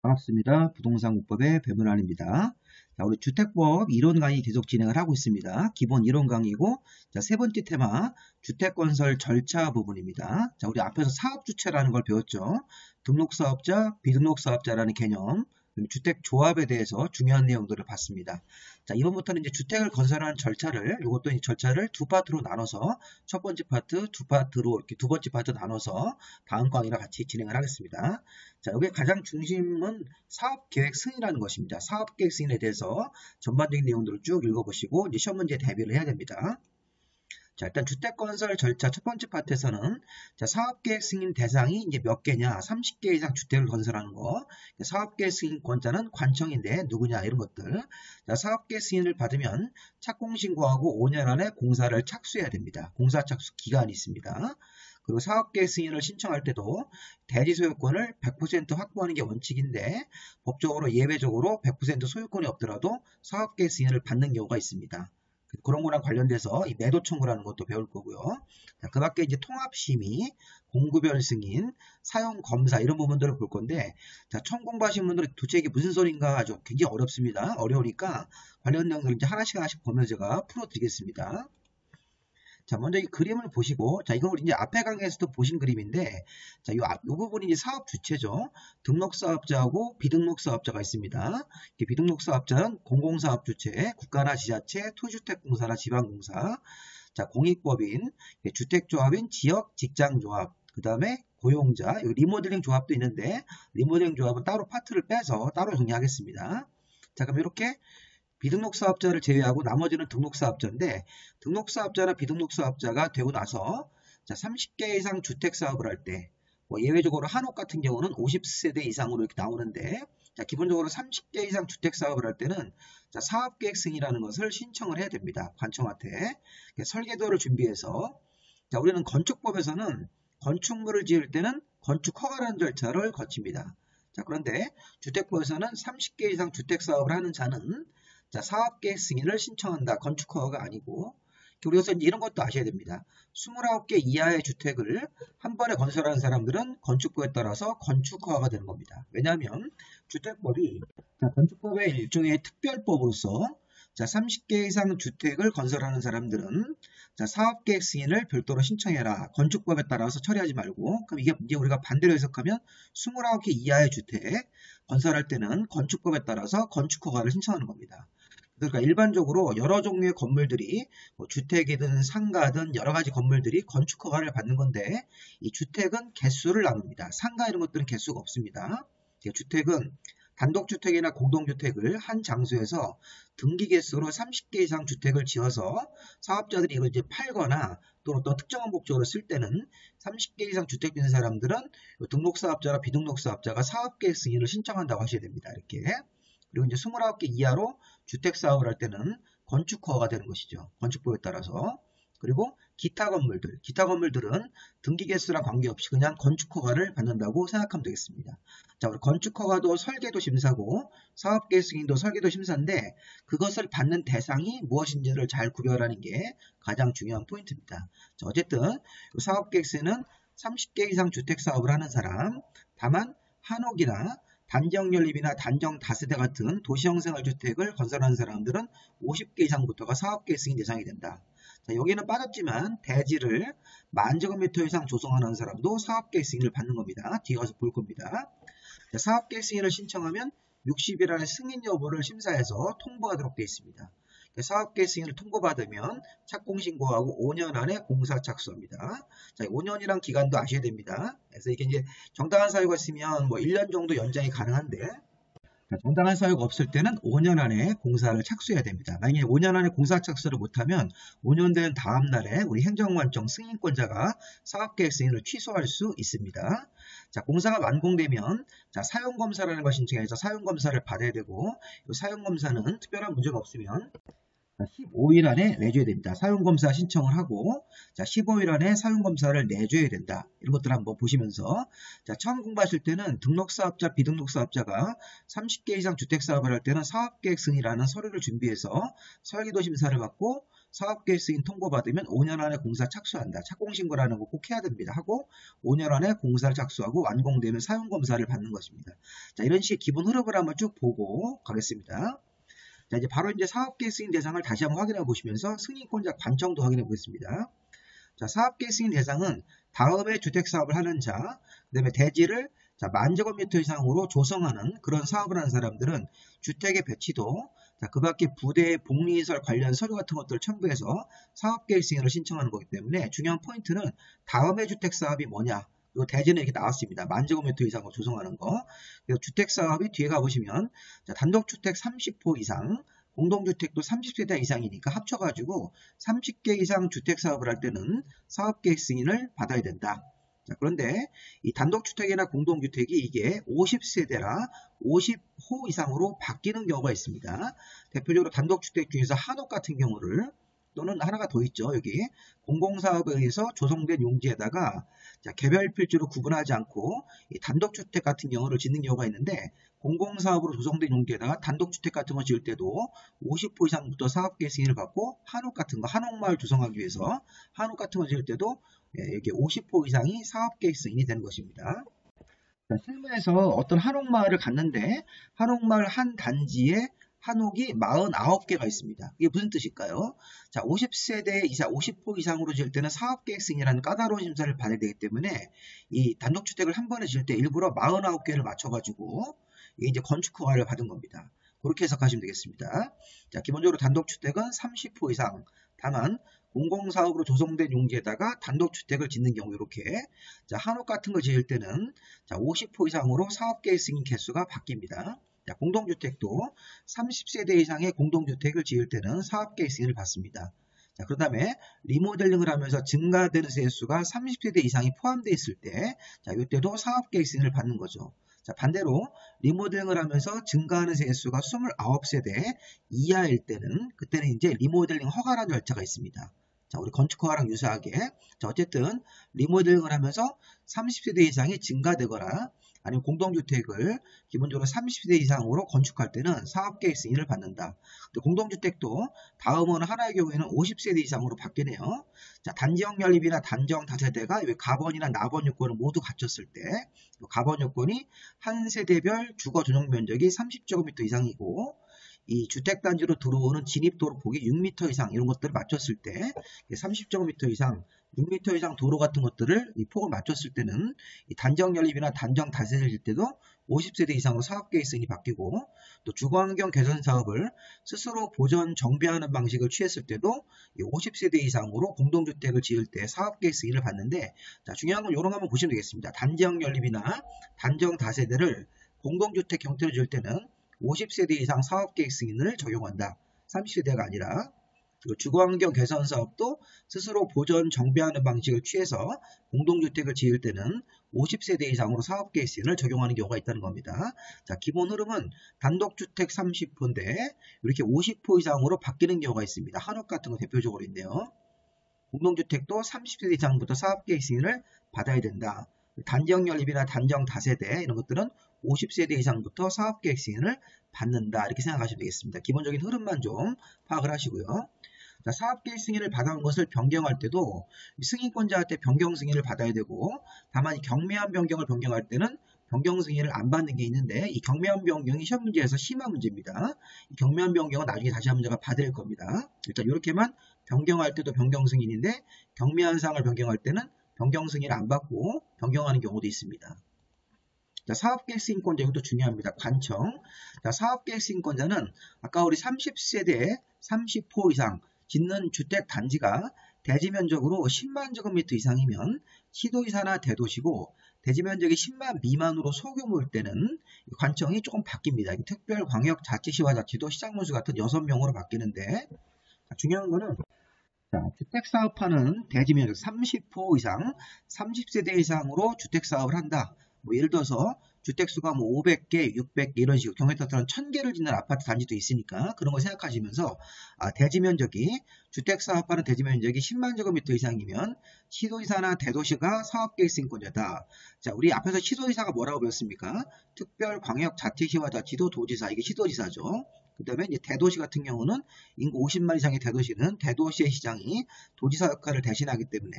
반갑습니다. 부동산 공법의 배문환입니다. 자, 우리 주택법 이론 강의 계속 진행을 하고 있습니다. 기본 이론 강의고, 자, 세 번째 테마, 주택건설 절차 부분입니다. 자, 우리 앞에서 사업주체라는 걸 배웠죠. 등록사업자, 비등록사업자라는 개념, 그리고 주택조합에 대해서 중요한 내용들을 봤습니다. 자, 이번부터는 이제 주택을 건설하는 절차를, 이것도 이 절차를 두 파트로 나눠서, 첫 번째 파트, 두 파트로, 이렇게 두 번째 파트 나눠서 다음 강의랑 같이 진행을 하겠습니다. 자, 여기 가장 중심은 사업계획 승인이라는 것입니다. 사업계획 승인에 대해서 전반적인 내용들을 쭉 읽어보시고 이제 시험 문제 대비를 해야 됩니다. 자, 일단 주택건설 절차 첫 번째 파트에서는 자, 사업계획 승인 대상이 이제 몇 개냐, 30개 이상 주택을 건설하는 거. 사업계획 승인권자는 관청인데 누구냐 이런 것들. 자, 사업계획 승인을 받으면 착공신고하고 5년 안에 공사를 착수해야 됩니다. 공사 착수 기간이 있습니다. 그리고 사업계획 승인을 신청할 때도 대지 소유권을 100% 확보하는 게 원칙인데 법적으로 예외적으로 100% 소유권이 없더라도 사업계획 승인을 받는 경우가 있습니다. 그런 거랑 관련돼서 이 매도 청구라는 것도 배울 거고요. 자, 그 밖에 이제 통합심의, 공구별 승인, 사용 검사 이런 부분들을 볼 건데, 자, 처음 공부하신 분들은 도대체 이게 무슨 소린가 아주 굉장히 어렵습니다. 어려우니까 관련 내용들을 이제 하나씩 보면서 제가 풀어드리겠습니다. 자, 먼저 이 그림을 보시고, 자, 이건 우리 이제 앞에 강의에서도 보신 그림인데, 자, 요 부분이 이제 사업 주체죠. 등록사업자하고 비등록사업자가 있습니다. 비등록사업자는 공공사업 주체, 국가나 지자체, 토주택공사나 지방공사, 자, 공익법인, 주택조합인 지역 직장조합, 그 다음에 고용자, 여기 리모델링 조합도 있는데, 리모델링 조합은 따로 파트를 빼서 따로 정리하겠습니다. 자, 그럼 이렇게 비등록사업자를 제외하고 나머지는 등록사업자인데 등록사업자나 비등록사업자가 되고 나서 자, 30개 이상 주택사업을 할 때 뭐 예외적으로 한옥 같은 경우는 50세대 이상으로 이렇게 나오는데 자, 기본적으로 30개 이상 주택사업을 할 때는 자, 사업계획 승인이라는 것을 신청을 해야 됩니다. 관청한테 설계도를 준비해서 자, 우리는 건축법에서는 건축물을 지을 때는 건축허가라는 절차를 거칩니다. 자, 그런데 주택법에서는 30개 이상 주택사업을 하는 자는 자, 사업계획 승인을 신청한다. 건축허가가 아니고. 그래서 이런 것도 아셔야 됩니다. 29개 이하의 주택을 한 번에 건설하는 사람들은 건축법에 따라서 건축허가가 되는 겁니다. 왜냐하면 주택법이 자, 건축법의 일종의 특별법으로서 자, 30개 이상 주택을 건설하는 사람들은 자, 사업계획 승인을 별도로 신청해라. 건축법에 따라서 처리하지 말고. 그럼 이게 이제 우리가 반대로 해석하면 29개 이하의 주택 건설할 때는 건축법에 따라서 건축허가를 신청하는 겁니다. 그러니까 일반적으로 여러 종류의 건물들이 뭐 주택이든 상가든 여러 가지 건물들이 건축허가를 받는 건데 이 주택은 개수를 나눕니다. 상가 이런 것들은 개수가 없습니다. 주택은 단독주택이나 공동주택을 한 장소에서 등기 개수로 30개 이상 주택을 지어서 사업자들이 이걸 이제 팔거나 또는 어떤 특정한 목적으로 쓸 때는 30개 이상 주택 짓는 사람들은 등록사업자나 비등록사업자가 사업계획 승인을 신청한다고 하셔야 됩니다. 이렇게. 그리고 이제 29개 이하로 주택사업을 할 때는 건축허가가 되는 것이죠. 건축법에 따라서. 그리고 기타 건물들은 등기 개수랑 관계없이 그냥 건축허가를 받는다고 생각하면 되겠습니다. 자, 우리 건축허가도 설계도 심사고 사업계획 승인도 설계도 심사인데 그것을 받는 대상이 무엇인지를 잘 구별하는 게 가장 중요한 포인트입니다. 자, 어쨌든 사업계획 승인은 30개 이상 주택사업을 하는 사람, 다만 한옥이나 단정연립이나 단정 다세대 같은 도시형 생활주택을 건설하는 사람들은 50개 이상부터가 사업계획 승인 대상이 된다. 자, 여기는 빠졌지만 대지를 10,000제곱미터 이상 조성하는 사람도 사업계획 승인을 받는 겁니다. 뒤에 가서 볼 겁니다. 자, 사업계획 승인을 신청하면 60일 안에 승인 여부를 심사해서 통보하도록 되어 있습니다. 사업계획 승인을 통보받으면 착공신고하고 5년 안에 공사 착수합니다. 자, 5년이란 기간도 아셔야 됩니다. 그래서 이게 이제 정당한 사유가 있으면 뭐 1년 정도 연장이 가능한데 정당한 사유가 없을 때는 5년 안에 공사를 착수해야 됩니다. 만약에 5년 안에 공사 착수를 못하면 5년 된 다음 날에 우리 행정관청 승인권자가 사업계획 승인을 취소할 수 있습니다. 자, 공사가 완공되면 자, 사용검사라는 걸 신청해서 사용검사를 받아야 되고 이 사용검사는 특별한 문제가 없으면 15일 안에 내줘야 됩니다. 사용검사 신청을 하고 자, 15일 안에 사용검사를 내줘야 된다. 이런 것들 한번 보시면서 자, 처음 공부하실 때는 등록사업자, 비등록사업자가 30개 이상 주택사업을 할 때는 사업계획 승인이라는 서류를 준비해서 설계도 심사를 받고 사업계획 승인 통보받으면 5년 안에 공사 착수한다. 착공신고라는 거 꼭 해야 됩니다. 하고 5년 안에 공사를 착수하고 완공되면 사용검사를 받는 것입니다. 자, 이런 식의 기본 흐름을 한번 쭉 보고 가겠습니다. 자, 이제 바로 이제 사업계획 승인 대상을 다시 한번 확인해 보시면서 승인권자 관청도 확인해 보겠습니다. 자, 사업계획 승인 대상은 다음에 주택사업을 하는 자, 그 다음에 대지를 10,000제곱미터 이상으로 조성하는 그런 사업을 하는 사람들은 주택의 배치도, 그 밖에 부대, 복리시설 관련 서류 같은 것들을 첨부해서 사업계획 승인을 신청하는 거기 때문에 중요한 포인트는 다음에 주택사업이 뭐냐. 요 대지는 이렇게 나왔습니다. 10,000제곱미터 이상으로 조성하는 거. 그래서 주택사업이 뒤에 가보시면 단독주택 30호 이상, 공동주택도 30세대 이상이니까 합쳐가지고 30개 이상 주택사업을 할 때는 사업계획 승인을 받아야 된다. 자, 그런데 이 단독주택이나 공동주택이 이게 50세대라 50호 이상으로 바뀌는 경우가 있습니다. 대표적으로 단독주택 중에서 한옥 같은 경우를 또는 하나가 더 있죠. 여기 공공사업에 의해서 조성된 용지에다가 개별 필지로 구분하지 않고 이 단독주택 같은 경우를 짓는 경우가 있는데 공공사업으로 조성된 용지에다가 단독주택 같은 거 지을 때도 50호 이상부터 사업계획 승인을 받고 한옥 같은 거, 한옥마을 조성하기 위해서 한옥 같은 거 지을 때도 이게 50호 이상이 사업계획 승인이 되는 것입니다. 자, 실무에서 어떤 한옥마을을 갔는데 한옥마을 한 단지에 한옥이 49개가 있습니다. 이게 무슨 뜻일까요? 자, 50세대 이상, 50호 이상으로 지을 때는 사업계획 승인이라는 까다로운 심사를 받아야 되기 때문에 이 단독주택을 한 번에 지을 때 일부러 49개를 맞춰가지고 이게 이제 건축 허가를 받은 겁니다. 그렇게 해석하시면 되겠습니다. 자, 기본적으로 단독주택은 30호 이상, 다만 공공사업으로 조성된 용지에다가 단독주택을 짓는 경우 이렇게 한옥 같은 거 지을 때는 50호 이상으로 사업계획 승인 개수가 바뀝니다. 자, 공동주택도 30세대 이상의 공동주택을 지을 때는 사업계획 승인을 받습니다. 자, 그 다음에 리모델링을 하면서 증가되는 세수가 30세대 이상이 포함되어 있을 때, 이때도 사업계획 승인을 받는 거죠. 자, 반대로 리모델링을 하면서 증가하는 세수가 29세대 이하일 때는 그때는 이제 리모델링 허가라는 절차가 있습니다. 자, 우리 건축허가랑 유사하게 어쨌든 리모델링을 하면서 30세대 이상이 증가되거나 아니면 공동주택을 기본적으로 30세대 이상으로 건축할 때는 사업계획 승인을 받는다. 공동주택도 다음은 하나의 경우에는 50세대 이상으로 바뀌네요. 자, 단지형 연립이나 단정 다세대가 가번이나 나번 요건을 모두 갖췄을 때 가번 요건이 한 세대별 주거 전용 면적이 30제곱미터 이상이고 이 주택단지로 들어오는 진입도로 폭이 6m 이상 이런 것들을 맞췄을 때 30제곱미터 이상 6m 이상 도로 같은 것들을 이 폭을 맞췄을 때는 이 단정 연립이나 단정 다세대를 질 때도 50세대 이상으로 사업계획 승인이 바뀌고 또 주거환경 개선 사업을 스스로 보전 정비하는 방식을 취했을 때도 50세대 이상으로 공동주택을 지을 때 사업계획 승인을 받는데 자, 중요한 건 이런 거 한번 보시면 되겠습니다. 단정 연립이나 단정 다세대를 공동주택 형태로 지을 때는 50세대 이상 사업계획 승인을 적용한다. 30세대가 아니라 그리고 주거환경 개선 사업도 스스로 보전 정비하는 방식을 취해서 공동주택을 지을 때는 50세대 이상으로 사업계획 승인을 적용하는 경우가 있다는 겁니다. 자, 기본 흐름은 단독주택 30호인데 이렇게 50호 이상으로 바뀌는 경우가 있습니다. 한옥 같은 거 대표적으로 있네요. 공동주택도 30세대 이상부터 사업계획 승인을 받아야 된다. 단정 연립이나 단정 다세대 이런 것들은 50세대 이상부터 사업계획 승인을 받는다. 이렇게 생각하시면 되겠습니다. 기본적인 흐름만 좀 파악을 하시고요. 자, 사업계획 승인을 받아온 것을 변경할 때도 승인권자한테 변경 승인을 받아야 되고 다만 경미한 변경을 변경할 때는 변경 승인을 안 받는 게 있는데 이 경미한 변경이 시험 문제에서 심한 문제입니다. 이 경미한 변경은 나중에 다시 한 문제가 받을 겁니다. 일단 이렇게만 변경할 때도 변경 승인인데 경미한 사항을 변경할 때는 변경 승인을 안 받고 변경하는 경우도 있습니다. 자, 사업계획 승인권자 이것도 중요합니다. 관청. 자, 사업계획 승인권자는 아까 우리 30세대 30호 이상 짓는 주택 단지가 대지 면적으로 10만 제곱미터 이상이면 시도지사나 대도시고 대지 면적이 10만 미만으로 소규모일 때는 관청이 조금 바뀝니다. 특별광역자치시와 자치도 시장문수 같은 6명으로 바뀌는데 자, 중요한 거는 자, 주택사업하는 대지 면적 30호 이상 30세대 이상으로 주택사업을 한다. 뭐 예를 들어서 주택수가 뭐 500개, 600개 이런 식으로 경우에 따라서는 1000개를 짓는 아파트 단지도 있으니까 그런 거 생각하시면서 대지 면적이 주택사업하는 대지 면적이 10만 제곱미터 이상이면 시도지사나 대도시가 사업계획 승인권자다. 자, 우리 앞에서 시도지사가 뭐라고 배웠습니까? 특별광역자치시와 자치도 도지사 이게 시도지사죠. 그 다음에 이제 대도시 같은 경우는 인구 50만 이상의 대도시는 대도시의 시장이 도지사 역할을 대신하기 때문에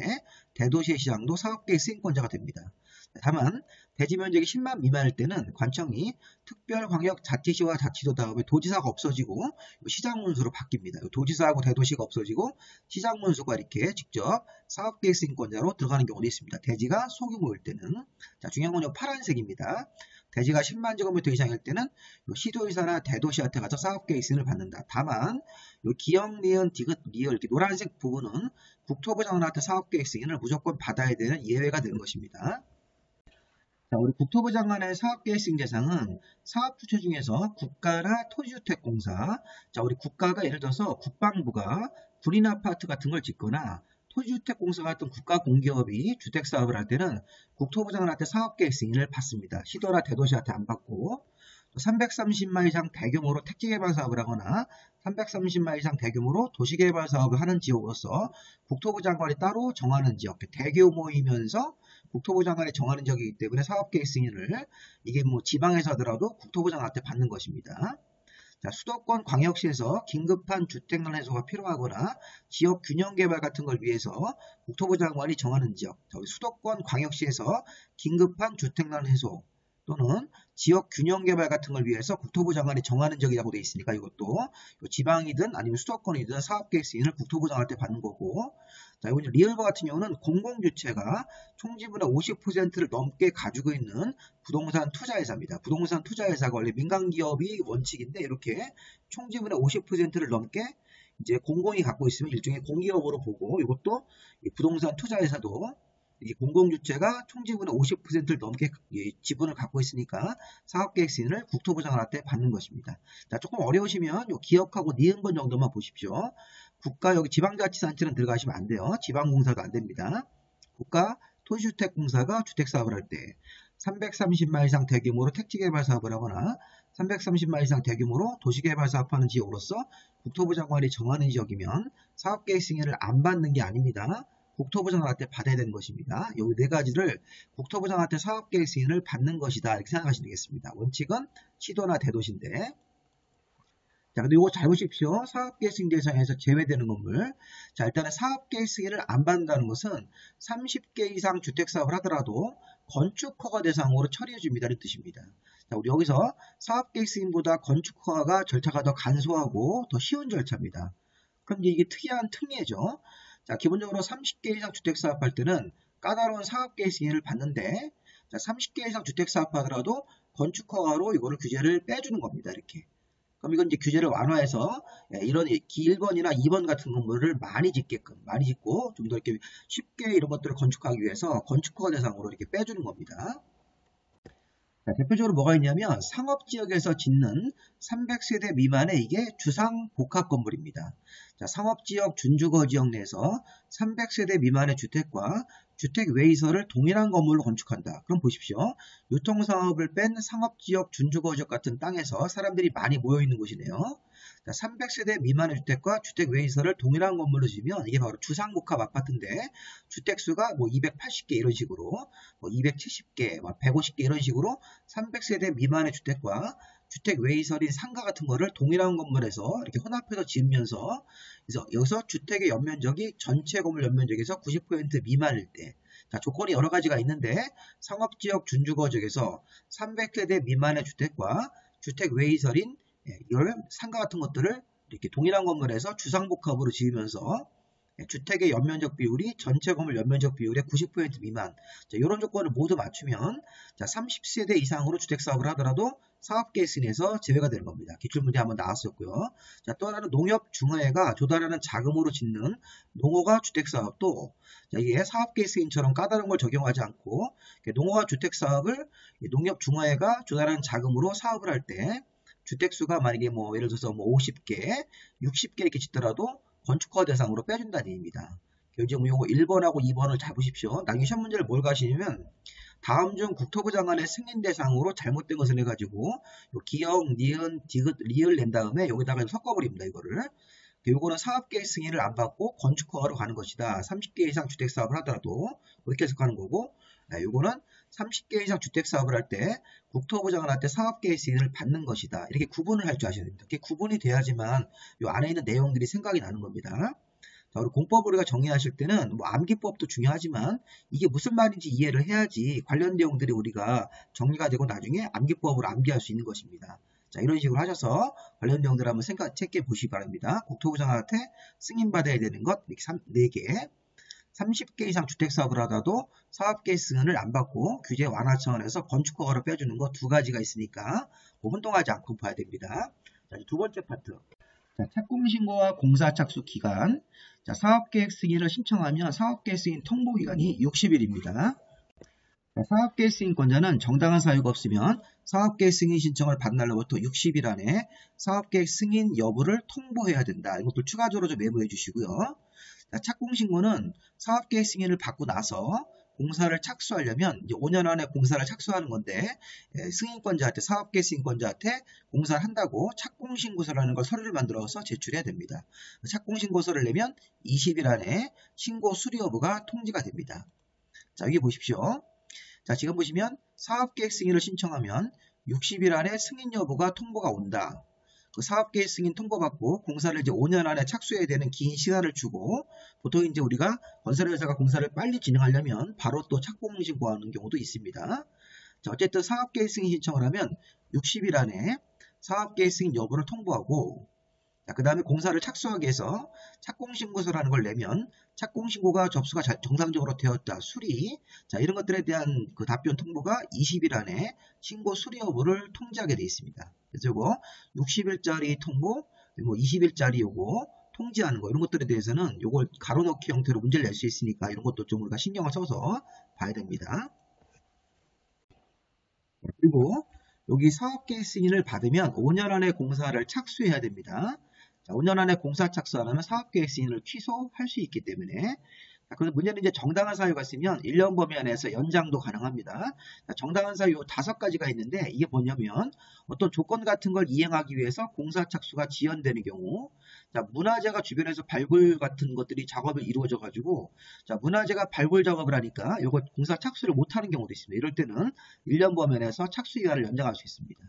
대도시의 시장도 사업계획 승인권자가 됩니다. 다만 대지 면적이 10만 미만일 때는 관청이 특별광역자치시와 자치도 다음에 도지사가 없어지고 시장문수로 바뀝니다. 도지사하고 대도시가 없어지고 시장문수가 이렇게 직접 사업계획 승인권자로 들어가는 경우도 있습니다. 대지가 소규모일 때는. 자, 중요한 건 이 파란색입니다. 대지가 10만 제곱미터 이상일 때는 시도지사나 대도시한테 가서 사업계획 승인을 받는다. 다만 기역, 니은, 디귿, 리을 이렇게 노란색 부분은 국토부 장관한테 사업계획 승인을 무조건 받아야 되는 예외가 되는 것입니다. 자, 우리 국토부 장관의 사업계획 승인 대상은 사업주체 중에서 국가나 토지주택공사, 자, 우리 국가가 예를 들어서 국방부가 군인 아파트 같은 걸 짓거나 토지주택공사 같은 국가공기업이 주택사업을 할 때는 국토부 장관한테 사업계획 승인을 받습니다. 시도나 대도시한테 안 받고 330만 이상 대규모로 택지개발 사업을 하거나 330만 이상 대규모로 도시개발 사업을 하는 지역으로서 국토부 장관이 따로 정하는 지역, 대규모이면서 국토부 장관이 정하는 지역이기 때문에 사업계획 승인을 이게 뭐 지방에서 하더라도 국토부 장관한테 받는 것입니다. 자, 수도권 광역시에서 긴급한 주택난 해소가 필요하거나 지역 균형 개발 같은 걸 위해서 국토부 장관이 정하는 지역, 수도권 광역시에서 긴급한 주택난 해소 또는 지역 균형 개발 같은 걸 위해서 국토부 장관이 정하는 지역이라고 되어 있으니까 이것도 지방이든 아니면 수도권이든 사업계획 승인을 국토부 장관한테 받는 거고, 자, 이번 리얼버 같은 경우는 공공주체가 총지분의 50%를 넘게 가지고 있는 부동산 투자회사입니다. 부동산 투자회사가 원래 민간기업이 원칙인데 이렇게 총지분의 50%를 넘게 이제 공공이 갖고 있으면 일종의 공기업으로 보고, 이것도 부동산 투자회사도 이 공공주체가 총지분의 50%를 넘게 지분을 갖고 있으니까 사업계획 승인을 국토부 장관한테 받는 것입니다. 자, 조금 어려우시면 요 기억하고 니은번 정도만 보십시오. 국가 여기 지방자치단체는 들어가시면 안 돼요. 지방공사도 안 됩니다. 국가 토지주택공사가 주택사업을 할 때 330만 이상 대규모로 택지개발 사업을 하거나 330만 이상 대규모로 도시개발 사업하는 지역으로서 국토부 장관이 정하는 지역이면 사업계획 승인을 안 받는 게 아닙니다. 국토부 장관한테 받아야 되는 것입니다. 이 네 가지를 국토부 장관한테 사업계획 승인을 받는 것이다 이렇게 생각하시면 되겠습니다. 원칙은 시도나 대도시인데, 자, 근데 이거 잘 보십시오. 사업계획 승인 대상에서 제외되는 건물. 자, 일단은 사업계획 승인을 안 받는다는 것은 30개 이상 주택사업을 하더라도 건축허가 대상으로 처리해 줍니다는 뜻입니다. 자, 우리 여기서 사업계획 승인보다 건축허가가 절차가 더 간소하고 더 쉬운 절차입니다. 그럼 이제 이게 특이한 특례죠. 자, 기본적으로 30개 이상 주택사업 할 때는 까다로운 사업계획 승인을 받는데, 자, 30개 이상 주택사업 하더라도 건축허가로 이거를 규제를 빼주는 겁니다. 이렇게. 그럼 이건 이제 규제를 완화해서 이런 1번이나 2번 같은 건물을 많이 짓고 좀 더 이렇게 쉽게 이런 것들을 건축하기 위해서 건축허가 대상으로 이렇게 빼주는 겁니다. 자, 대표적으로 뭐가 있냐면 상업지역에서 짓는 300세대 미만의 이게 주상복합 건물입니다. 자, 상업지역 준주거 지역 내에서 300세대 미만의 주택과 주택 외의설을 동일한 건물로 건축한다. 그럼 보십시오. 유통사업을 뺀 상업지역 준주거지역 같은 땅에서 사람들이 많이 모여있는 곳이네요. 자, 300세대 미만의 주택과 주택 외의설을 동일한 건물로 지으면 이게 바로 주상복합 아파트인데, 주택수가 뭐 280개 이런 식으로, 뭐 270개, 150개 이런 식으로 300세대 미만의 주택과 주택 외의설인 상가 같은 거를 동일한 건물에서 이렇게 혼합해서 지으면서, 그래서 여기서 주택의 연면적이 전체 건물 연면적에서 90% 미만일 때, 자, 조건이 여러 가지가 있는데 상업지역 준주거지역에서 300세대 미만의 주택과 주택 외의설인 이런 상가 같은 것들을 이렇게 동일한 건물에서 주상복합으로 지으면서 주택의 연면적 비율이 전체 건물 연면적 비율의 90% 미만, 자, 이런 조건을 모두 맞추면, 자, 30세대 이상으로 주택사업을 하더라도 사업계획 승인에서 제외가 되는 겁니다. 기출문제 한번 나왔었고요. 자, 또 하나는 농협중화회가 조달하는 자금으로 짓는 농어가 주택사업도, 자, 이게 사업계획 승인처럼 까다로운 걸 적용하지 않고 농어가 주택사업을 농협중화회가 조달하는 자금으로 사업을 할 때 주택수가 만약에 뭐 예를 들어서 뭐 50개, 60개 이렇게 짓더라도 건축허가 대상으로 빼준다는 얘기입니다. 지금 요거 1번하고 2번을 잘 보십시오. 나중에 시험 문제를 뭘 가시냐면 다음 중 국토부 장관의 승인 대상으로 잘못된 것을 해가지고 요 기역, 니은, 디귿, 리을 낸 다음에 여기다가 섞어버립니다. 이거를. 요거는 사업계획 승인을 안 받고 건축허가로 가는 것이다. 30개 이상 주택사업을 하더라도 이렇게 해석하는 거고, 요거는 30개 이상 주택사업을 할 때 국토부 장관할 때 사업계획 승인을 받는 것이다. 이렇게 구분을 할 줄 아셔야 됩니다. 이렇게 구분이 돼야지만 이 안에 있는 내용들이 생각이 나는 겁니다. 자, 우리 공법 우리가 정리하실 때는 뭐 암기법도 중요하지만 이게 무슨 말인지 이해를 해야지 관련 내용들이 우리가 정리가 되고 나중에 암기법으로 암기할 수 있는 것입니다. 자, 이런 식으로 하셔서 관련 내용들 한번 체크해 보시기 바랍니다. 국토부 장관한테 승인받아야 되는 것 4개, 30개 이상 주택사업을 하다도 사업계획 승인을 안 받고 규제 완화 차원에서 건축허가를 빼주는 거 2가지가 있으니까 혼동하지 않고 봐야 됩니다. 자, 두 번째 파트. 자, 착공신고와 공사 착수 기간. 자, 사업계획 승인을 신청하면 사업계획 승인 통보 기간이 60일입니다. 사업계획 승인권자는 정당한 사유가 없으면 사업계획 승인 신청을 받은 날로부터 60일 안에 사업계획 승인 여부를 통보해야 된다. 이것도 추가적으로 좀 메모해 주시고요. 자, 착공신고는 사업계획 승인을 받고 나서 공사를 착수하려면 이제 5년 안에 공사를 착수하는 건데 승인권자한테 사업계획 승인권자한테 공사를 한다고 착공신고서라는 걸 서류를 만들어서 제출해야 됩니다. 착공신고서를 내면 20일 안에 신고 수리 여부가 통지가 됩니다. 자, 여기 보십시오. 자, 지금 보시면 사업계획 승인을 신청하면 60일 안에 승인 여부가 통보가 온다. 그 사업계획 승인 통보받고 공사를 이제 5년 안에 착수해야 되는 긴 시간을 주고 보통 이제 우리가 건설회사가 공사를 빨리 진행하려면 바로 또 착공신고하는 경우도 있습니다. 자, 어쨌든 사업계획 승인 신청을 하면 60일 안에 사업계획 승인 여부를 통보하고 그 다음에 공사를 착수하기 위해서 착공신고서라는 걸 내면 착공신고가 접수가 정상적으로 되었다. 수리. 자, 이런 것들에 대한 그 답변 통보가 20일 안에 신고 수리 여부를 통지하게 되어 있습니다. 그래서 이거 60일짜리 통보, 그리고 20일짜리 요거 통지하는 거 이런 것들에 대해서는 요걸 가로넣기 형태로 문제를 낼 수 있으니까 이런 것도 좀 우리가 신경을 써서 봐야 됩니다. 그리고 여기 사업계획 승인을 받으면 5년 안에 공사를 착수해야 됩니다. 자, 5년 안에 공사 착수 안 하면 사업계획 승인을 취소할 수 있기 때문에 그런데 문제는 이제 정당한 사유가 있으면 1년 범위 안에서 연장도 가능합니다. 자, 정당한 사유 5가지가 있는데 이게 뭐냐면 어떤 조건 같은 걸 이행하기 위해서 공사 착수가 지연되는 경우 자, 문화재가 주변에서 발굴 같은 것들이 작업이 이루어져 가지고 자, 문화재가 발굴 작업을 하니까 이거 공사 착수를 못하는 경우도 있습니다. 이럴 때는 1년 범위 안에서 착수 기간을 연장할 수 있습니다.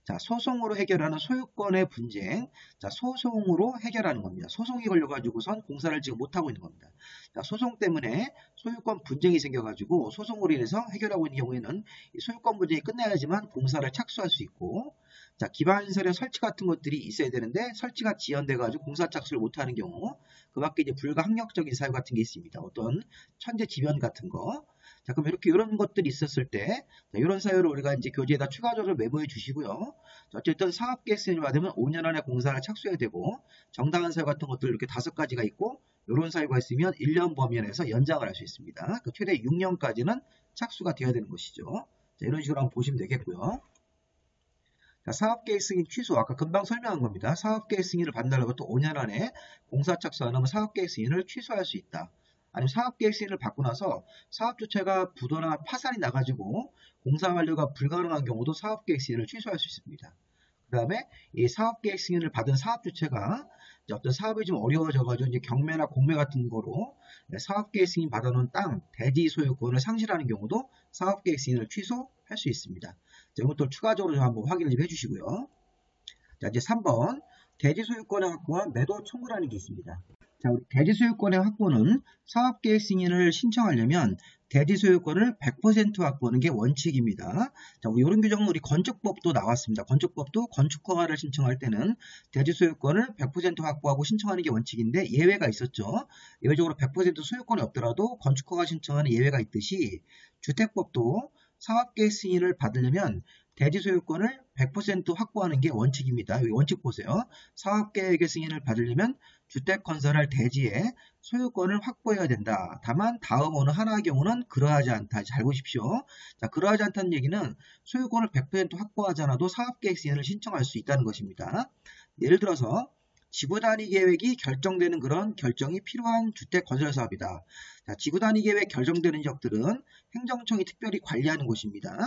자, 소송으로 해결하는 소유권의 분쟁. 자, 소송으로 해결하는 겁니다. 소송이 걸려가지고선 공사를 지금 못하고 있는 겁니다. 자, 소송 때문에 소유권 분쟁이 생겨가지고 소송으로 인해서 해결하고 있는 경우에는 이 소유권 분쟁이 끝나야지만 공사를 착수할 수 있고 자, 기반시설의 설치 같은 것들이 있어야 되는데 설치가 지연돼가지고 공사 착수를 못하는 경우 그 밖에 이제 불가항력적인 사유 같은 게 있습니다. 어떤 천재지변 같은 거. 자, 그럼 이렇게 이런 것들이 있었을 때 자, 이런 사유를 우리가 이제 교재에다 추가적으로 메모해 주시고요. 자, 어쨌든 사업계획 승인을 받으면 5년 안에 공사를 착수해야 되고 정당한 사유 같은 것들 이렇게 5가지가 있고 이런 사유가 있으면 1년 범위 안에서 연장을 할 수 있습니다. 그 최대 6년까지는 착수가 되어야 되는 것이죠. 자, 이런 식으로 한번 보시면 되겠고요. 자, 사업계획 승인 취소 아까 금방 설명한 겁니다. 사업계획 승인을 받는 날로부터 5년 안에 공사 착수 안 하면 사업계획 승인을 취소할 수 있다. 아니면 사업계획 승인을 받고 나서 사업 주체가 부도나 파산이 나가지고 공사 완료가 불가능한 경우도 사업계획 승인을 취소할 수 있습니다. 그 다음에 이 사업계획 승인을 받은 사업 주체가 어떤 사업이 좀 어려워져가지고 이제 경매나 공매 같은 거로 사업계획 승인 받아놓은 땅, 대지 소유권을 상실하는 경우도 사업계획 승인을 취소할 수 있습니다. 자, 이것도 추가적으로 좀 한번 확인을 좀 해주시고요. 자, 이제 3번 대지 소유권의 확보와 매도 청구라는 게 있습니다. 자, 우리 대지 소유권의 확보는 사업계획 승인을 신청하려면 대지 소유권을 100% 확보하는 게 원칙입니다. 자, 이런 규정은 우리 건축법도 나왔습니다. 건축법도 건축허가를 신청할 때는 대지 소유권을 100% 확보하고 신청하는 게 원칙인데 예외가 있었죠. 예외적으로 100% 소유권이 없더라도 건축허가 신청하는 예외가 있듯이 주택법도 사업계획 승인을 받으려면 대지 소유권을 100% 확보하는 게 원칙입니다. 여기 원칙 보세요. 사업계획의 승인을 받으려면 주택 건설할 대지에 소유권을 확보해야 된다. 다만 다음 어느 하나의 경우는 그러하지 않다. 잘 보십시오. 자, 그러하지 않다는 얘기는 소유권을 100% 확보하지 않아도 사업계획 승인을 신청할 수 있다는 것입니다. 예를 들어서 지구단위 계획이 결정되는 그런 결정이 필요한 주택 건설 사업이다. 자, 지구단위 계획 결정되는 지역들은 행정청이 특별히 관리하는 곳입니다.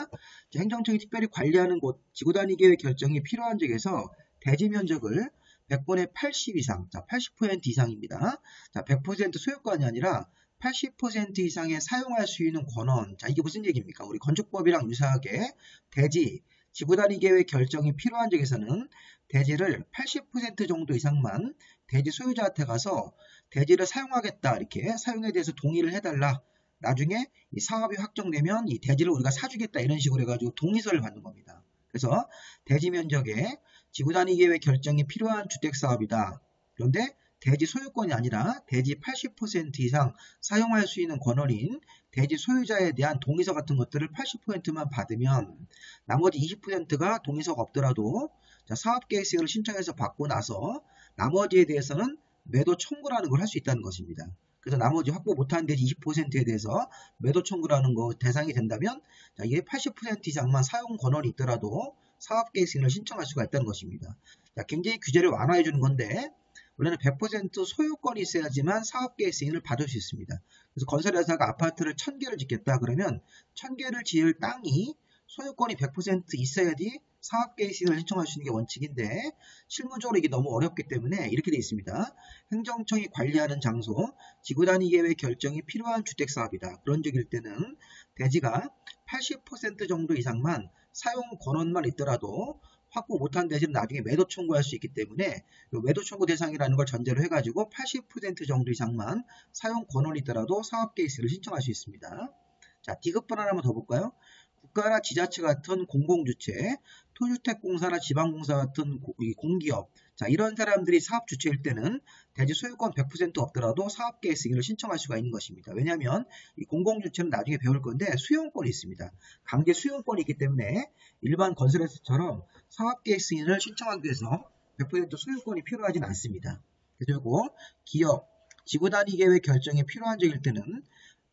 자, 행정청이 특별히 관리하는 곳, 지구단위 계획 결정이 필요한 지역에서 대지 면적을 100분의 80 이상, 자, 80% 이상입니다. 자, 100% 소유권이 아니라 80% 이상의 사용할 수 있는 권원. 자, 이게 무슨 얘기입니까? 우리 건축법이랑 유사하게 대지, 지구단위 계획 결정이 필요한 적에서는 대지를 80% 정도 이상만 대지 소유자한테 가서 대지를 사용하겠다, 이렇게 사용에 대해서 동의를 해달라. 나중에 이 사업이 확정되면 이 대지를 우리가 사주겠다, 이런 식으로 해가지고 동의서를 받는 겁니다. 그래서 대지 면적에 지구단위 계획 결정이 필요한 주택사업이다. 그런데 대지 소유권이 아니라 대지 80% 이상 사용할 수 있는 권한인 대지 소유자에 대한 동의서 같은 것들을 80%만 받으면 나머지 20%가 동의서가 없더라도 사업계획서를 신청해서 받고 나서 나머지에 대해서는 매도 청구라는 걸 할 수 있다는 것입니다. 그래서 나머지 확보 못한 대지 20%에 대해서 매도 청구라는 거 대상이 된다면 이게 80% 이상만 사용 권한이 있더라도 사업계획서를 신청할 수가 있다는 것입니다. 굉장히 규제를 완화해 주는 건데 원래는 100% 소유권이 있어야지만 사업계획 승인을 받을 수 있습니다. 그래서 건설회사가 아파트를 1000개를 짓겠다 그러면 1000개를 지을 땅이 소유권이 100% 있어야지 사업계획 승인을 신청할 수 있는 게 원칙인데 실무적으로 이게 너무 어렵기 때문에 이렇게 되어 있습니다. 행정청이 관리하는 장소, 지구단위 계획 결정이 필요한 주택사업이다. 그런 적일 때는 대지가 80% 정도 이상만 사용 권한만 있더라도 확보 못한 대지는 나중에 매도 청구할 수 있기 때문에 매도 청구 대상이라는 걸 전제로 해가지고 80% 정도 이상만 사용 권한이 있더라도 사업계획서를 신청할 수 있습니다. 자, D급번 하나만 더 볼까요? 국가나 지자체 같은 공공주체, 토주택공사나 지방공사 같은 공기업, 자, 이런 사람들이 사업 주체일 때는 대지 소유권 100% 없더라도 사업계획 승인을 신청할 수가 있는 것입니다. 왜냐하면 이 공공주체는 나중에 배울 건데 수용권이 있습니다. 강제 수용권이 있기 때문에 일반 건설회사처럼 사업계획 승인을 신청하기 위해서 100% 소유권이 필요하진 않습니다. 그리고 기업, 지구단위 계획 결정이 필요한 적일 때는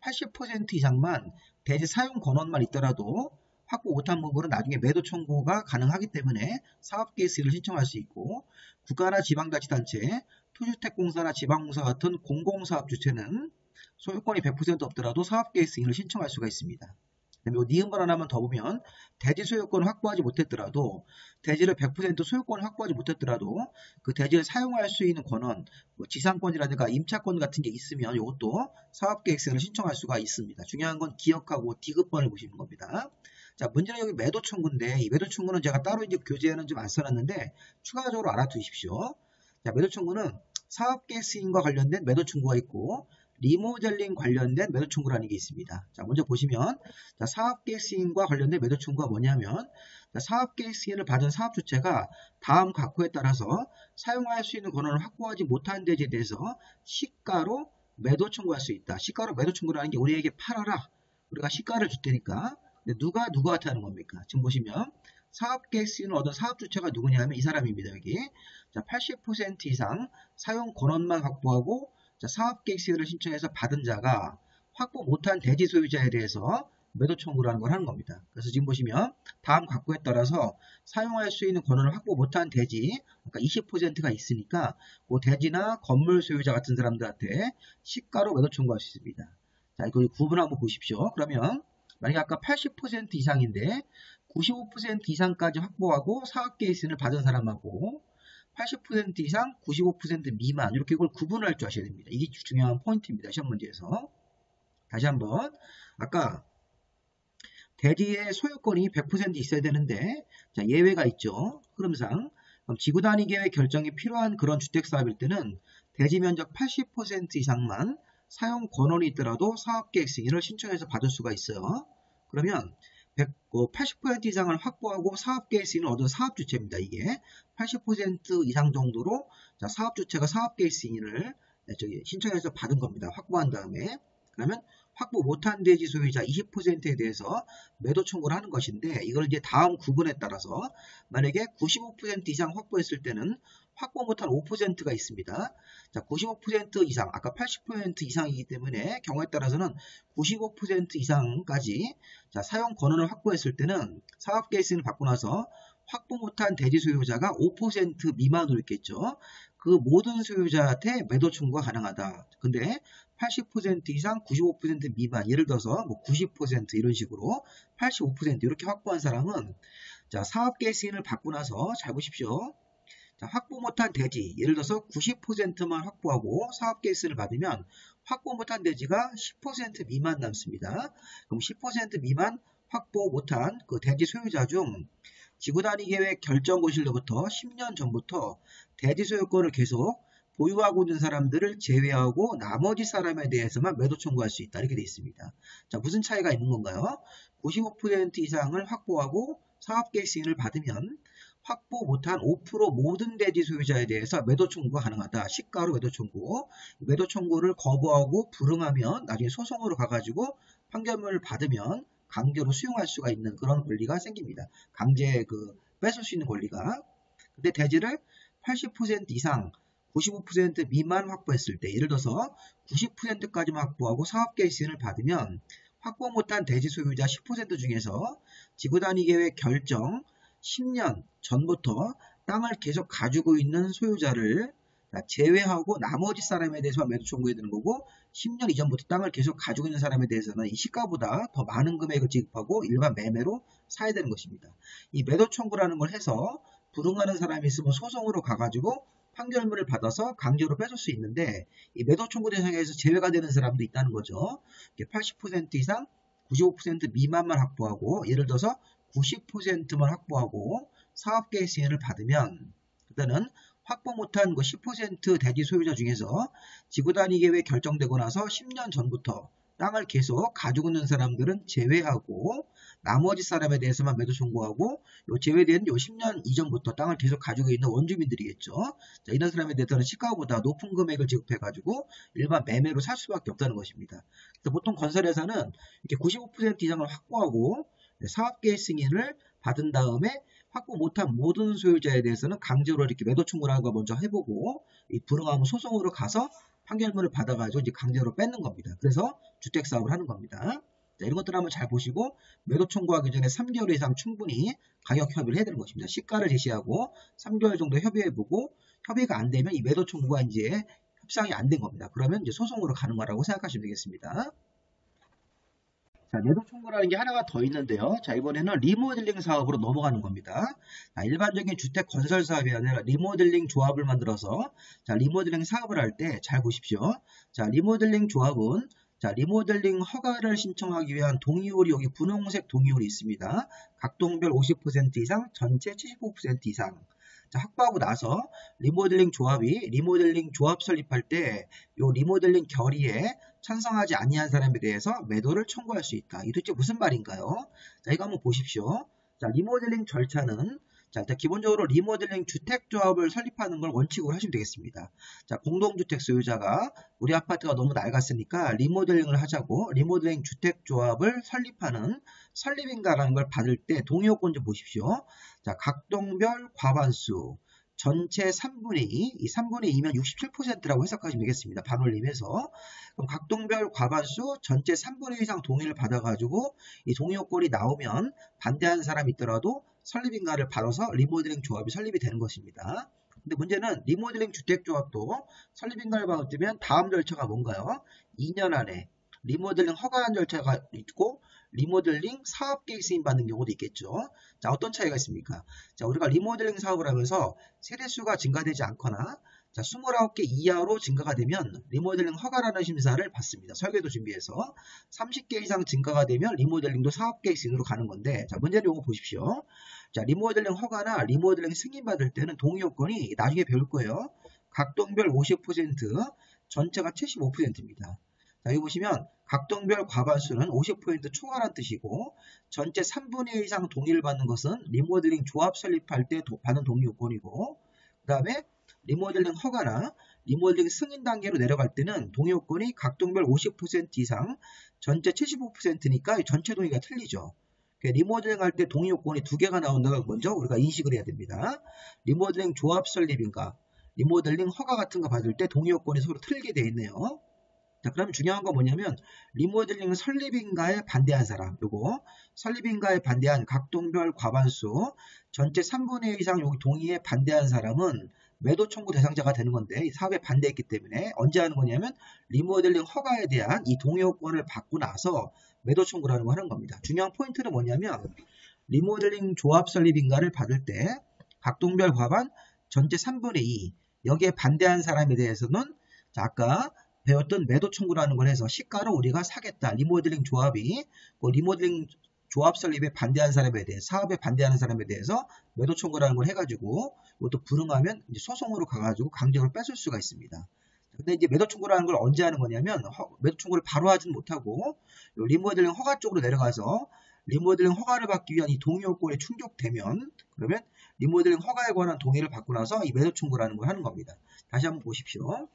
80% 이상만 대지 사용 권한만 있더라도 확보 못한 부분은 나중에 매도 청구가 가능하기 때문에 사업계획 승인을 신청할 수 있고 국가나 지방자치단체, 토주택공사나 지방공사 같은 공공사업 주체는 소유권이 100% 없더라도 사업계획 승인을 신청할 수가 있습니다. 그다음에 니은번 하나만 더 보면 대지 소유권을 확보하지 못했더라도 대지를 100% 소유권을 확보하지 못했더라도 그 대지를 사용할 수 있는 권한, 지상권이라든가 임차권 같은 게 있으면 이것도 사업계획서를 신청할 수가 있습니다. 중요한 건 기억하고 D급번을 보시는 겁니다. 자, 문제는 여기 매도 청구인데 이 매도 청구는 제가 따로 이제 교재에는 좀 안 써놨는데 추가적으로 알아두십시오. 자, 매도 청구는 사업계획 승인과 관련된 매도 청구가 있고 리모델링 관련된 매도 청구라는 게 있습니다. 자, 먼저 보시면 사업계획 승인과 관련된 매도 청구가 뭐냐면 사업계획 승인을 받은 사업주체가 다음 각호에 따라서 사용할 수 있는 권한을 확보하지 못한 대지에 대해서 시가로 매도 청구할 수 있다. 시가로 매도 청구라는 게 우리에게 팔아라. 우리가 시가를 줄 테니까. 근데 누가 누구한테 하는 겁니까? 지금 보시면 사업계획 승인을 얻은 사업주체가 누구냐면 이 사람입니다. 여기 80% 이상 사용 권한만 확보하고 사업계획 승인을 신청해서 받은 자가 확보 못한 대지 소유자에 대해서 매도 청구라는 걸 하는 겁니다. 그래서 지금 보시면 다음 각호에 따라서 사용할 수 있는 권한을 확보 못한 대지, 그러니까 20%가 있으니까 그 대지나 건물 소유자 같은 사람들한테 시가로 매도 청구할 수 있습니다. 자, 이거 구분 한번 보십시오. 그러면 만약에 아까 80% 이상인데 95% 이상까지 확보하고 사업계획 승인을 받은 사람하고 80% 이상, 95% 미만 이렇게 이걸 구분할 줄 아셔야 됩니다. 이게 중요한 포인트입니다. 시험 문제에서. 다시 한번 아까 대지의 소유권이 100% 있어야 되는데 자, 예외가 있죠. 흐름상 그럼 지구단위 계획 결정이 필요한 그런 주택사업일 때는 대지 면적 80% 이상만 사용 권한이 있더라도 사업계획 승인을 신청해서 받을 수가 있어요. 그러면 80% 이상을 확보하고 사업계획 승인을 얻은 사업주체입니다. 이게 80% 이상 정도로 사업주체가 사업계획 승인을 신청해서 받은 겁니다. 확보한 다음에 그러면 확보 못한 대지 소유자 20%에 대해서 매도 청구를 하는 것인데 이걸 이제 다음 구분에 따라서 만약에 95% 이상 확보했을 때는 확보 못한 5%가 있습니다. 자, 95% 이상, 아까 80% 이상이기 때문에 경우에 따라서는 95% 이상까지 사용 권한을 확보했을 때는 사업계획 승인을 받고 나서 확보 못한 대지 소유자가 5% 미만으로 있겠죠. 그 모든 소유자한테 매도 청구가 가능하다. 근데 80% 이상, 95% 미만, 예를 들어서 뭐 90% 이런 식으로 85% 이렇게 확보한 사람은 사업계획 승인을 받고 나서 잘 보십시오. 자, 확보 못한 대지, 예를 들어서 90%만 확보하고 사업 케이스를 받으면 확보 못한 대지가 10% 미만 남습니다. 그럼 10% 미만 확보 못한 그 대지 소유자 중 지구단위 계획 결정 고시로부터 10년 전부터 대지 소유권을 계속 보유하고 있는 사람들을 제외하고 나머지 사람에 대해서만 매도 청구할 수 있다. 이렇게 되어 있습니다. 자, 무슨 차이가 있는 건가요? 95% 이상을 확보하고 사업계획 승인을 받으면 확보 못한 5% 모든 대지 소유자에 대해서 매도 청구가 가능하다. 시가로 매도 청구. 매도 청구를 거부하고 불응하면 나중에 소송으로 가가지고 판결문을 받으면 강제로 수용할 수가 있는 그런 권리가 생깁니다. 강제 뺏을 수 있는 권리가. 근데 대지를 80% 이상 95% 미만 확보했을 때, 예를 들어서 90%까지만 확보하고 사업계획 승인을 받으면 확보 못한 대지 소유자 10% 중에서 지구단위 계획 결정 10년 전부터 땅을 계속 가지고 있는 소유자를 제외하고 나머지 사람에 대해서만 매도 청구해야 되는 거고, 10년 이전부터 땅을 계속 가지고 있는 사람에 대해서는 이 시가보다 더 많은 금액을 지급하고 일반 매매로 사야 되는 것입니다. 이 매도 청구라는 걸 해서 불응하는 사람이 있으면 소송으로 가가지고 판결문을 받아서 강제로 뺏을 수 있는데, 이 매도 청구 대상에서 제외가 되는 사람도 있다는 거죠. 80% 이상 95% 미만만 확보하고, 예를 들어서 90%만 확보하고 사업계획 승인을 받으면, 그때는 확보 못한 10% 대지 소유자 중에서 지구단위 계획 결정되고 나서 10년 전부터 땅을 계속 가지고 있는 사람들은 제외하고 나머지 사람에 대해서만 매도 청구하고, 요 제외된 요 10년 이전부터 땅을 계속 가지고 있는 원주민들이겠죠. 자, 이런 사람에 대해서는 시가보다 높은 금액을 지급해가지고 일반 매매로 살 수밖에 없다는 것입니다. 그래서 보통 건설회사는 이렇게 95% 이상을 확보하고 사업계획 승인을 받은 다음에 확보 못한 모든 소유자에 대해서는 강제로 이렇게 매도 청구를 하는 거 먼저 해보고, 이 불응하면 소송으로 가서 판결문을 받아가지고 이제 강제로 뺏는 겁니다. 그래서 주택사업을 하는 겁니다. 자, 이런 것들 한번 잘 보시고, 매도 청구하기 전에 3개월 이상 충분히 가격 협의를 해야 되는 것입니다. 시가를 제시하고 3개월 정도 협의해보고, 협의가 안 되면 이 매도 청구가 이제 협상이 안 된 겁니다. 그러면 이제 소송으로 가는 거라고 생각하시면 되겠습니다. 자, 매도 청구라는 게 하나가 더 있는데요. 자, 이번에는 리모델링 사업으로 넘어가는 겁니다. 자, 일반적인 주택 건설 사업이 아니라 리모델링 조합을 만들어서, 자, 리모델링 사업을 할 때 잘 보십시오. 자, 리모델링 조합은, 자, 리모델링 허가를 신청하기 위한 동의율이 여기 분홍색 동의율이 있습니다. 각 동별 50% 이상, 전체 75% 이상. 자, 확보하고 나서 리모델링 조합이 리모델링 조합 설립할 때 이 리모델링 결의에 찬성하지 아니한 사람에 대해서 매도를 청구할 수 있다. 이 도대체 무슨 말인가요? 자, 이거 한번 보십시오. 자, 리모델링 절차는, 자, 일단 기본적으로 리모델링 주택조합을 설립하는 걸 원칙으로 하시면 되겠습니다. 자, 공동주택 소유자가 우리 아파트가 너무 낡았으니까 리모델링을 하자고 리모델링 주택조합을 설립하는 설립인가라는 걸 받을 때 동의요건 좀 보십시오. 자, 각 동별 과반수 전체 3분의 2, 이 3분의 2면 67%라고 해석하시면 되겠습니다. 반올림해서. 그럼 각 동별 과반수 전체 3분의 1 이상 동의를 받아가지고 이 동의 요건이 나오면 반대하는 사람이 있더라도 설립인가를 받아서 리모델링 조합이 설립이 되는 것입니다. 근데 문제는 리모델링 주택조합도 설립인가를 받으면 다음 절차가 뭔가요? 2년 안에 리모델링 허가한 절차가 있고 리모델링 사업계획 승인 받는 경우도 있겠죠. 자, 어떤 차이가 있습니까? 자, 우리가 리모델링 사업을 하면서 세대수가 증가되지 않거나, 자, 29개 이하로 증가가 되면 리모델링 허가라는 심사를 받습니다. 설계도 준비해서 30개 이상 증가가 되면 리모델링도 사업계획 승인으로 가는 건데, 자, 문제는 이거 보십시오. 자, 리모델링 허가나 리모델링 승인 받을 때는 동의 요건이 나중에 배울 거예요. 각 동별 50%, 전체가 75%입니다. 자, 여기 보시면 각 동별 과반수는 50% 초과란 뜻이고, 전체 3분의 1 이상 동의를 받는 것은 리모델링 조합 설립할 때 받는 동의 요건이고, 그 다음에 리모델링 허가나 리모델링 승인 단계로 내려갈 때는 동의 요건이 각 동별 50% 이상, 전체 75%니까 전체 동의가 틀리죠. 리모델링 할 때 동의 요건이 두 개가 나온다고 먼저 우리가 인식을 해야 됩니다. 리모델링 조합 설립인가, 리모델링 허가 같은 거 받을 때 동의 요건이 서로 틀리게 되어 있네요. 자, 그러면 중요한 건 뭐냐면 리모델링 설립인가에 반대한 사람, 요거 설립인가에 반대한 각 동별 과반수 전체 3분의 1 이상 여기 동의에 반대한 사람은 매도 청구 대상자가 되는 건데, 이 사업에 반대했기 때문에 언제 하는 거냐면 리모델링 허가에 대한 이 동의 요건을 받고 나서 매도 청구를 하는 겁니다. 중요한 포인트는 뭐냐면 리모델링 조합 설립인가를 받을 때 각 동별 과반 전체 3분의 2 여기에 반대한 사람에 대해서는 자, 아까 배웠던 매도 청구라는 걸 해서 시가를 우리가 사겠다. 리모델링 조합이 리모델링 조합 설립에 반대하는 사람에 대해 사업에 반대하는 사람에 대해서 매도 청구라는 걸 해가지고 이것도 불응하면 이제 소송으로 가가지고 강제로 뺏을 수가 있습니다. 근데 이제 매도 청구라는 걸 언제 하는 거냐면 매도 청구를 바로 하지는 못하고 리모델링 허가 쪽으로 내려가서 리모델링 허가를 받기 위한 이 동의 요건에 충족되면 그러면 리모델링 허가에 관한 동의를 받고 나서 이 매도 청구라는 걸 하는 겁니다. 다시 한번 보십시오.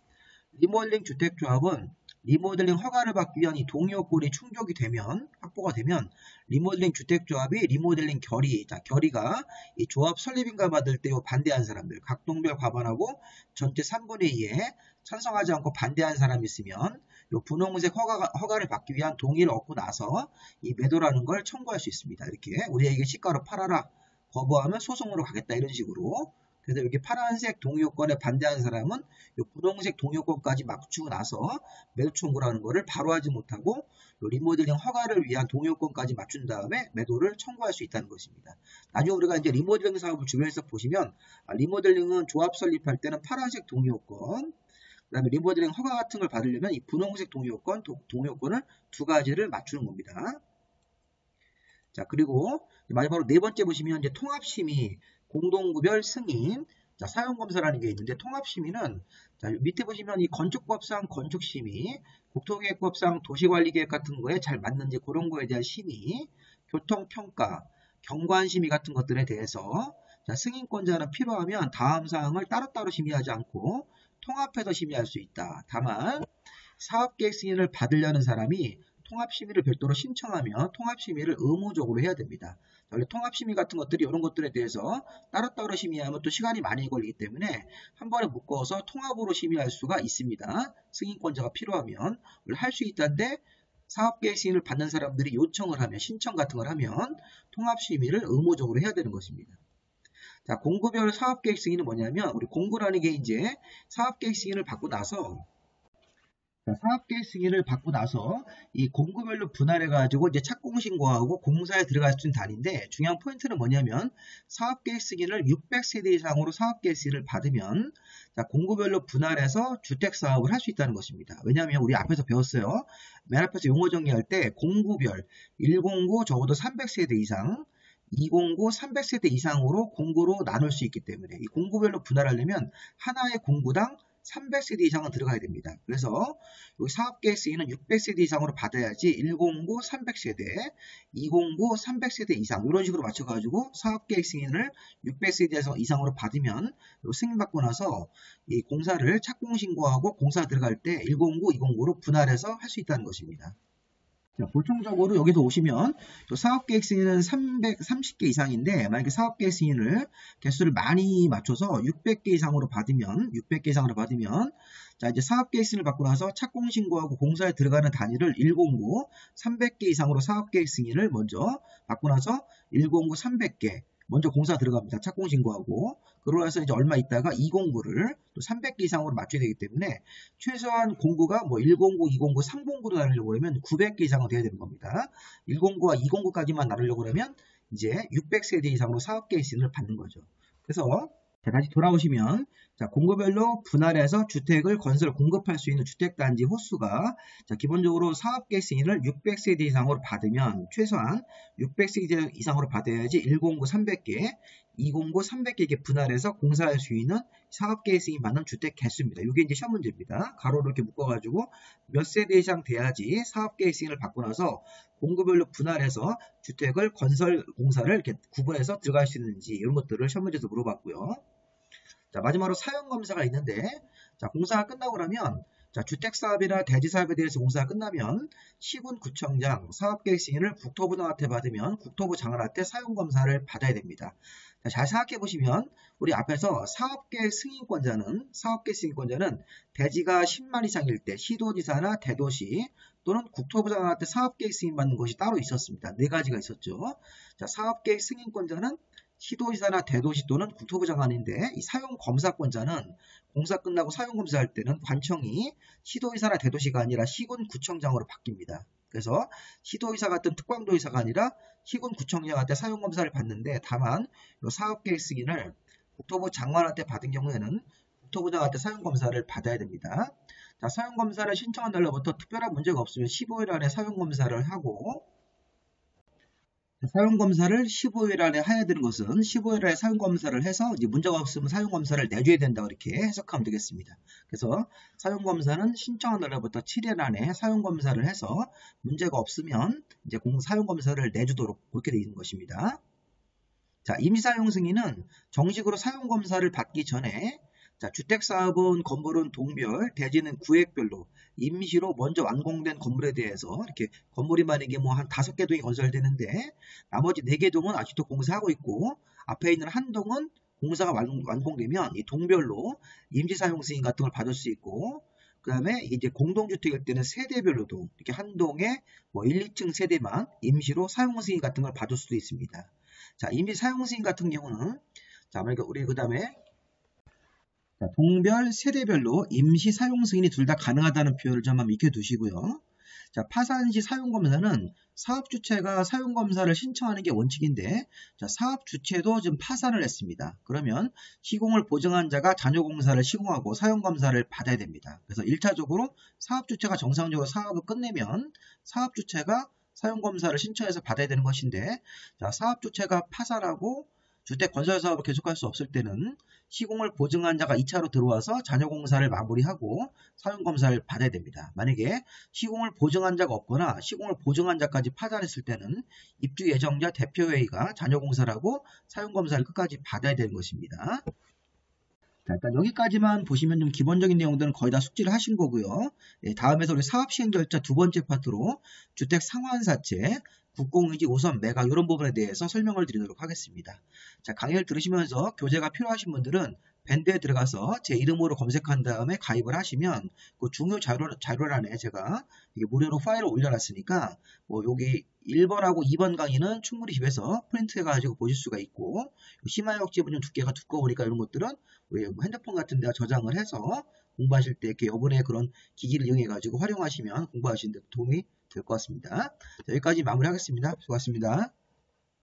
리모델링 주택조합은 리모델링 허가를 받기 위한 이 동의 요건이 충족이 되면 확보가 되면 리모델링 주택조합이 리모델링 결의, 자 결의가 이 조합 설립인가 받을 때 반대한 사람들 각동별 과반하고 전체 3분의 2에 찬성하지 않고 반대한 사람이 있으면 이 분홍색 허가를 받기 위한 동의를 얻고 나서 이 매도라는 걸 청구할 수 있습니다. 이렇게 우리에게 시가로 팔아라 거부하면 소송으로 가겠다 이런 식으로. 그래서 여기 파란색 동의요건에 반대하는 사람은 이 분홍색 동의요건까지 맞추고 나서 매도 청구라는 거를 바로 하지 못하고 리모델링 허가를 위한 동의요건까지 맞춘 다음에 매도를 청구할 수 있다는 것입니다. 나중에 우리가 이제 리모델링 사업을 주변에서 보시면 리모델링은 조합 설립할 때는 파란색 동의요건, 그 다음에 리모델링 허가 같은 걸 받으려면 이 분홍색 동의요건을 두 가지를 맞추는 겁니다. 자, 그리고 마지막으로 네 번째 보시면 이제 통합심의 공동구별 승인, 자, 사용검사라는 게 있는데 통합심의는 자, 밑에 보시면 이 건축법상 건축심의, 국토계획법상 도시관리계획 같은 거에 잘 맞는지 그런 거에 대한 심의, 교통평가, 경관심의 같은 것들에 대해서 자, 승인권자는 필요하면 다음 사항을 따로따로 심의하지 않고 통합해서 심의할 수 있다. 다만 사업계획 승인을 받으려는 사람이 통합심의를 별도로 신청하면 통합심의를 의무적으로 해야 됩니다. 원래 통합심의 같은 것들이 이런 것들에 대해서 따로따로 심의하면 또 시간이 많이 걸리기 때문에 한 번에 묶어서 통합으로 심의할 수가 있습니다. 승인권자가 필요하면 원래 할 수 있다는데 사업계획 승인을 받는 사람들이 요청을 하면 신청 같은 걸 하면 통합심의를 의무적으로 해야 되는 것입니다. 자, 공구별 사업계획 승인은 뭐냐면 우리 공구라는 게 이제 사업계획 승인을 받고 나서 사업계획 승인을 받고 나서 이 공구별로 분할해가지고 이제 착공신고하고 공사에 들어갈 수 있는 단위인데 중요한 포인트는 뭐냐면 사업계획 승인을 600세대 이상으로 사업계획 승인을 받으면 자, 공구별로 분할해서 주택사업을 할 수 있다는 것입니다. 왜냐하면 우리 앞에서 배웠어요. 맨 앞에서 용어 정리할 때 공구별 1공구 적어도 300세대 이상 2공구 300세대 이상으로 공구로 나눌 수 있기 때문에 이 공구별로 분할하려면 하나의 공구당 300세대 이상은 들어가야 됩니다. 그래서 여기 사업계획 승인은 600세대 이상으로 받아야지 1공구 300세대, 2공구 300세대 이상 이런 식으로 맞춰가지고 사업계획 승인을 600세대 이상으로 받으면 승인받고 나서 이 공사를 착공신고하고 공사 들어갈 때 1공구, 2공구로 분할해서 할 수 있다는 것입니다. 자, 보통적으로 여기서 오시면 사업계획 승인은 330개 이상인데 만약에 사업계획 승인을 개수를 많이 맞춰서 600개 이상으로 받으면 자 이제 사업계획 승인을 받고 나서 착공신고하고 공사에 들어가는 단위를 1공구 300개 이상으로 사업계획 승인을 먼저 받고 나서 1공구 300개 먼저 공사 들어갑니다. 착공신고하고 그러고 나서 이제 얼마 있다가 2공구를 또 300개 이상으로 맞춰야 되기 때문에 최소한 공구가 뭐 1공구, 2공구, 3공구로 나누려고 그러면 900개 이상은 돼야 되는 겁니다. 1공구와 2공구까지만 나누려고 그러면 이제 600세대 이상으로 사업계획 승인을 받는 거죠. 그래서 자, 다시 돌아오시면 자, 공구별로 분할해서 주택을 공급할 수 있는 주택단지 호수가 자, 기본적으로 사업계획 승인을 600세대 이상으로 받으면 최소한 600세대 이상으로 받아야지 1공구 300개, 2공구 300개 분할해서 공사할 수 있는 사업계획 승인 받는 주택 개수입니다. 이게 이제 시험 문제입니다. 가로로 이렇게 묶어가지고 몇 세대 이상 돼야지 사업계획 승인을 받고 나서 공구별로 분할해서 주택을 건설 공사를 이렇게 구분해서 들어갈 수 있는지 이런 것들을 시험 문제에서 물어봤고요. 자, 마지막으로 사용검사가 있는데 자, 공사가 끝나고 나면 자, 주택사업이나 대지사업에 대해서 공사가 끝나면 시군구청장 사업계획 승인을 국토부 장한테 받으면 국토부 장관한테 사용검사를 받아야 됩니다. 자, 잘 생각해 보시면 우리 앞에서 사업계획 승인권자는 대지가 10만 이상일 때 시도지사나 대도시 또는 국토부 장관한테 사업계획 승인 받는 것이 따로 있었습니다. 네 가지가 있었죠. 자, 사업계획 승인권자는 시도지사나 대도시 또는 국토부 장관인데 이 사용검사권자는 공사 끝나고 사용검사할 때는 관청이 시도지사나 대도시가 아니라 시군구청장으로 바뀝니다. 그래서 시도지사 같은 특광도지사가 아니라 시군구청장한테 사용검사를 받는데 다만 사업계획 승인을 국토부 장관한테 받은 경우에는 국토부장한테 사용검사를 받아야 됩니다. 자, 사용검사를 신청한 날로부터 특별한 문제가 없으면 15일 안에 사용검사를 하고, 사용검사를 15일 안에 해야 되는 것은 15일 안에 사용검사를 해서 이제 문제가 없으면 사용검사를 내줘야 된다, 이렇게 해석하면 되겠습니다. 그래서 사용검사는 신청한 날로부터 7일 안에 사용검사를 해서 문제가 없으면 이제 사용검사를 내주도록 그렇게 되어 있는 것입니다. 자, 임시사용 승인은 정식으로 사용검사를 받기 전에, 자, 주택사업은 건물은 동별, 대지는 구획별로 임시로 먼저 완공된 건물에 대해서 이렇게 건물이 만약에 뭐 한 5개 동이 건설되는데 나머지 4개 동은 아직도 공사하고 있고 앞에 있는 한 동은 공사가 완공되면 이 동별로 임시사용 승인 같은 걸 받을 수 있고, 그 다음에 이제 공동주택일 때는 세대별로도 이렇게 한 동에 뭐 1, 2층 세대만 임시로 사용 승인 같은 걸 받을 수도 있습니다. 자, 임시 사용 승인 같은 경우는, 자, 만약에 우리 그 다음에 동별, 세대별로 임시 사용 승인이 둘 다 가능하다는 표현을 좀 한번 익혀두시고요. 자, 파산시 사용검사는 사업주체가 사용검사를 신청하는 게 원칙인데, 자, 사업주체도 지금 파산을 했습니다. 그러면 시공을 보증한 자가 잔여공사를 시공하고 사용검사를 받아야 됩니다. 그래서 1차적으로 사업주체가 정상적으로 사업을 끝내면 사업주체가 사용검사를 신청해서 받아야 되는 것인데, 자, 사업주체가 파산하고 주택 건설 사업을 계속할 수 없을 때는 시공을 보증한 자가 2차로 들어와서 잔여공사를 마무리하고 사용검사를 받아야 됩니다. 만약에 시공을 보증한 자가 없거나 시공을 보증한 자까지 파산했을 때는 입주 예정자 대표회의가 잔여공사를 하고 사용검사를 끝까지 받아야 되는 것입니다. 자, 일단 여기까지만 보시면 좀 기본적인 내용들은 거의 다 숙지를 하신 거고요. 네, 다음에서 우리 사업시행 절차 두 번째 파트로 주택 상환사채, 국공유지 우선 매각 이런 부분에 대해서 설명을 드리도록 하겠습니다. 자, 강의를 들으시면서 교재가 필요하신 분들은 밴드에 들어가서 제 이름으로 검색한 다음에 가입을 하시면 그 중요 자료란에 제가 이게 무료로 파일을 올려놨으니까 뭐 여기 1번하고 2번 강의는 충분히 집에서 프린트해가지고 보실 수가 있고, 심화역집은 좀 두께가 두꺼우니까 이런 것들은 우리 핸드폰 같은 데다 저장을 해서 공부하실 때 이렇게 여분의 그런 기기를 이용해가지고 활용하시면 공부하시는 데 도움이 될 것 같습니다. 자, 여기까지 마무리하겠습니다. 수고하셨습니다.